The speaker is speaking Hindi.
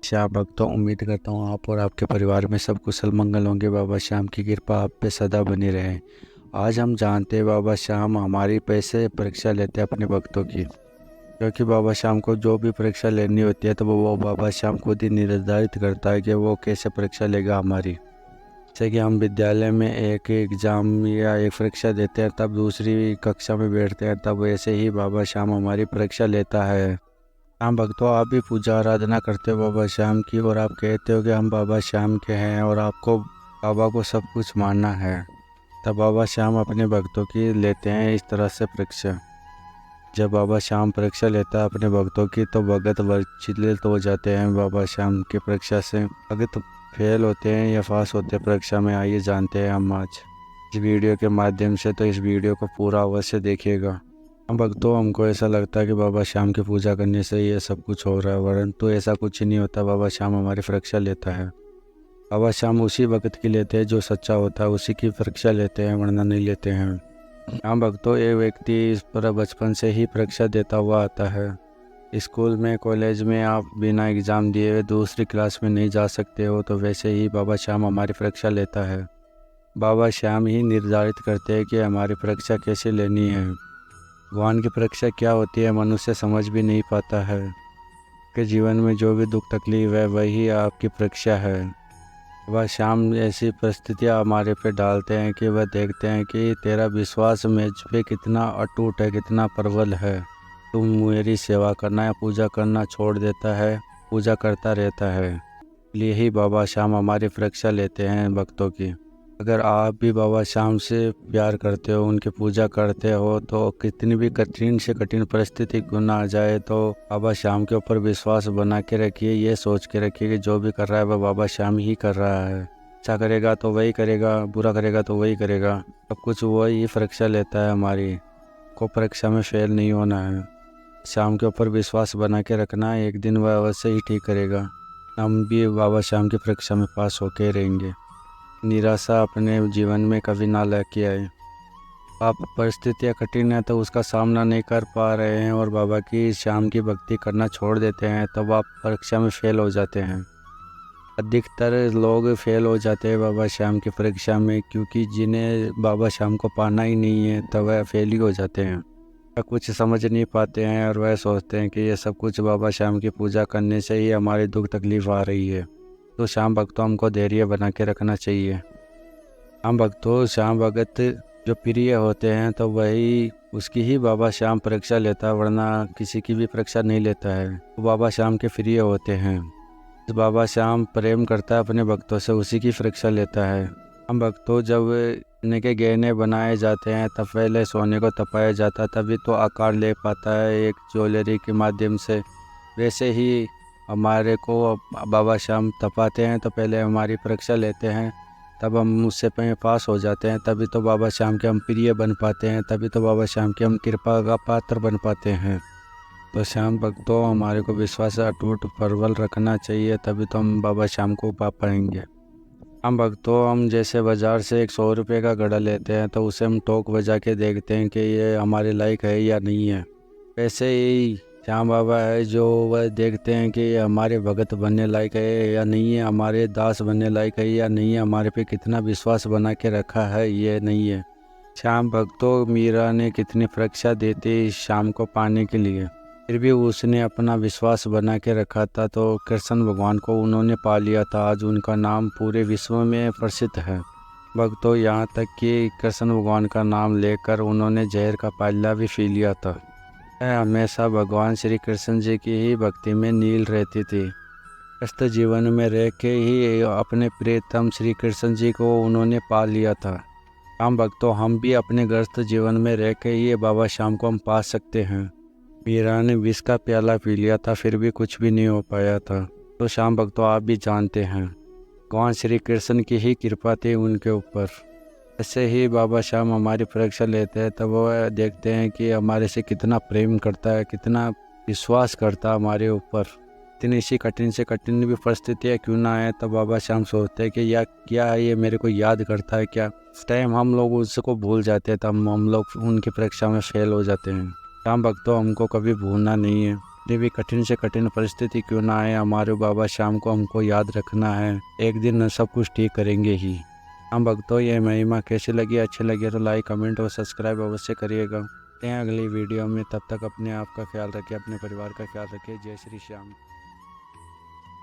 श्याम भक्तों, उम्मीद करता हूँ आप और आपके परिवार में सब कुशल मंगल होंगे। बाबा श्याम की कृपा आप पे सदा बनी रहे। आज हम जानते हैं बाबा श्याम हमारी पैसे परीक्षा लेते हैं अपने भक्तों की, क्योंकि बाबा श्याम को जो भी परीक्षा लेनी होती है तो वो बाबा श्याम खुद ही निर्धारित करता है कि वो कैसे परीक्षा लेगा हमारी। जैसे कि हम विद्यालय में एक एग्ज़ाम या एक परीक्षा देते हैं तब दूसरी कक्षा में बैठते हैं, तब वैसे ही बाबा श्याम हमारी परीक्षा लेता है। हाँ भक्तों, आप भी पूजा आराधना करते हो बाबा श्याम की और आप कहते हो कि हम बाबा श्याम के हैं और आपको बाबा को सब कुछ मानना है, तब बाबा श्याम अपने भक्तों की लेते हैं इस तरह से परीक्षा। जब बाबा श्याम परीक्षा लेता है अपने भक्तों की तो भगत विचलित हो जाते हैं बाबा श्याम की परीक्षा से। भगत फेल होते हैं या पास होते हैं परीक्षा में, आइए जानते हैं हम आज इस वीडियो के माध्यम से। तो इस वीडियो को पूरा अवश्य देखिएगा। हम भक्तों, हमको ऐसा लगता है कि बाबा श्याम की पूजा करने से ये सब कुछ हो रहा है, परंतु ऐसा कुछ नहीं होता। बाबा श्याम हमारी परीक्षा लेता है। बाबा श्याम उसी वक्त की लेते हैं जो सच्चा होता है, उसी की परीक्षा लेते हैं, वरना नहीं लेते हैं। हम भक्तों, एक व्यक्ति इस पर बचपन से ही परीक्षा देता हुआ आता है। स्कूल में, कॉलेज में आप बिना एग्ज़ाम दिए हुए दूसरी क्लास में नहीं जा सकते हो, तो वैसे ही बाबा श्याम हमारी परीक्षा लेता है। बाबा श्याम ही निर्धारित करते हैं कि हमारी परीक्षा कैसे लेनी है। भगवान की परीक्षा क्या होती है मनुष्य समझ भी नहीं पाता है कि जीवन में जो भी दुख तकलीफ है वही आपकी परीक्षा है। बाबा श्याम ऐसी परिस्थितियाँ हमारे पे डालते हैं कि वह देखते हैं कि तेरा विश्वास मुझ पे कितना अटूट है, कितना प्रबल है। तुम मेरी सेवा करना या पूजा करना छोड़ देता है, पूजा करता रहता है। इसलिए ही बाबा श्याम हमारी परीक्षा लेते हैं भक्तों की। अगर आप भी बाबा श्याम से प्यार करते हो, उनकी पूजा करते हो, तो कितनी भी कठिन से कठिन परिस्थिति क्यों ना आ जाए तो बाबा श्याम के ऊपर विश्वास बना के रखिए। ये सोच के रखिए कि जो भी कर रहा है वह बाबा श्याम ही कर रहा है। अच्छा करेगा तो वही करेगा, बुरा करेगा तो वही करेगा। सब कुछ वही परीक्षा लेता है हमारी, को परीक्षा में फेल नहीं होना है। श्याम के ऊपर विश्वास बना के रखना है, एक दिन वह अवश्य ही ठीक करेगा। हम भी बाबा श्याम की परीक्षा में पास होके रहेंगे। निराशा अपने जीवन में कभी ना लेके आए। आप परिस्थितियाँ कठिन है तो उसका सामना नहीं कर पा रहे हैं और बाबा की श्याम की भक्ति करना छोड़ देते हैं, तब आप परीक्षा में फेल हो जाते हैं। अधिकतर लोग फेल हो जाते हैं बाबा श्याम की परीक्षा में, क्योंकि जिन्हें बाबा श्याम को पाना ही नहीं है तब वह फेल ही हो जाते हैं। वह कुछ समझ नहीं पाते हैं और वह सोचते हैं कि ये सब कुछ बाबा श्याम की पूजा करने से ही हमारी दुख तकलीफ आ रही है। तो श्याम भक्तों, हमको धैर्य बना के रखना चाहिए। श्याम भक्तों, श्याम भगत जो प्रिय होते हैं तो वही उसकी ही बाबा श्याम परीक्षा लेता है, वरना किसी की भी परीक्षा नहीं लेता है। वो बाबा श्याम के प्रिय होते हैं। बाबा श्याम प्रेम करता है अपने भक्तों से, उसी की परीक्षा लेता है। हम भक्तों, जब इनके गहने बनाए जाते हैं तब पहले सोने को तपाया जाता है, तभी तो आकार ले पाता है एक ज्वेलरी के माध्यम से। वैसे ही हमारे को बाबा श्याम तपाते हैं तो पहले हमारी परीक्षा लेते हैं, तब हम उससे पास हो जाते हैं, तभी तो बाबा श्याम के हम प्रिय बन पाते हैं, तभी तो बाबा श्याम की हम कृपा का पात्र बन पाते हैं। तो श्याम भक्तों, हमारे को विश्वास अटूट प्रबल रखना चाहिए, तभी तो हम बाबा श्याम को पा पाएंगे। हम भक्तों, हम जैसे बाज़ार से एक 100 रुपये का घड़ा लेते हैं तो उसे हम टोक बजा के देखते हैं कि ये हमारे लायक है या नहीं है। वैसे ही श्याम बाबा है जो वह देखते हैं कि ये हमारे भगत बनने लायक है या नहीं है, हमारे दास बनने लायक है या नहीं है, हमारे पे कितना विश्वास बना के रखा है ये नहीं है। श्याम भक्तों, मीरा ने कितनी परीक्षा दी थी श्याम को पाने के लिए, फिर भी उसने अपना विश्वास बना के रखा था तो कृष्ण भगवान को उन्होंने पा लिया था। आज उनका नाम पूरे विश्व में प्रसिद्ध है भक्तों, यहाँ तक कि कृष्ण भगवान का नाम लेकर उन्होंने जहर का प्याला भी पी लिया था। हमेशा भगवान श्री कृष्ण जी की ही भक्ति में नील रहती थी। व्यस्त जीवन में रह के ही अपने प्रियतम श्री कृष्ण जी को उन्होंने पा लिया था। हम भक्तों, हम भी अपने ग्रस्त जीवन में रह के ही बाबा श्याम को हम पा सकते हैं। मीरा ने विष का प्याला पी लिया था, फिर भी कुछ भी नहीं हो पाया था। तो श्याम भक्तों, आप भी जानते हैं भगवान श्री कृष्ण की ही कृपा थी उनके ऊपर। ऐसे ही बाबा श्याम हमारी परीक्षा लेते हैं तब वो देखते हैं कि हमारे से कितना प्रेम करता है, कितना विश्वास करता है हमारे ऊपर। इतनी सी कठिन से कठिन भी परिस्थितियाँ क्यों ना आए, तब बाबा श्याम सोचते हैं कि या क्या है ये मेरे को याद करता है क्या। उस टाइम हम लोग उसको भूल जाते हैं, तब हम लोग उनकी परीक्षा में फेल हो जाते हैं। श्याम भक्तों, हमको कभी भूलना नहीं है। कितनी भी कठिन से कठिन परिस्थिति क्यों ना आए, हमारे बाबा श्याम को हमको याद रखना है। एक दिन सब कुछ ठीक करेंगे ही। हम भक्तों, ये महिमा कैसी लगी, अच्छी लगी तो लाइक कमेंट और सब्सक्राइब अवश्य करिएगा। मिलते हैं अगली वीडियो में, तब तक अपने आप का ख्याल रखिए, अपने परिवार का ख्याल रखिए। जय श्री श्याम।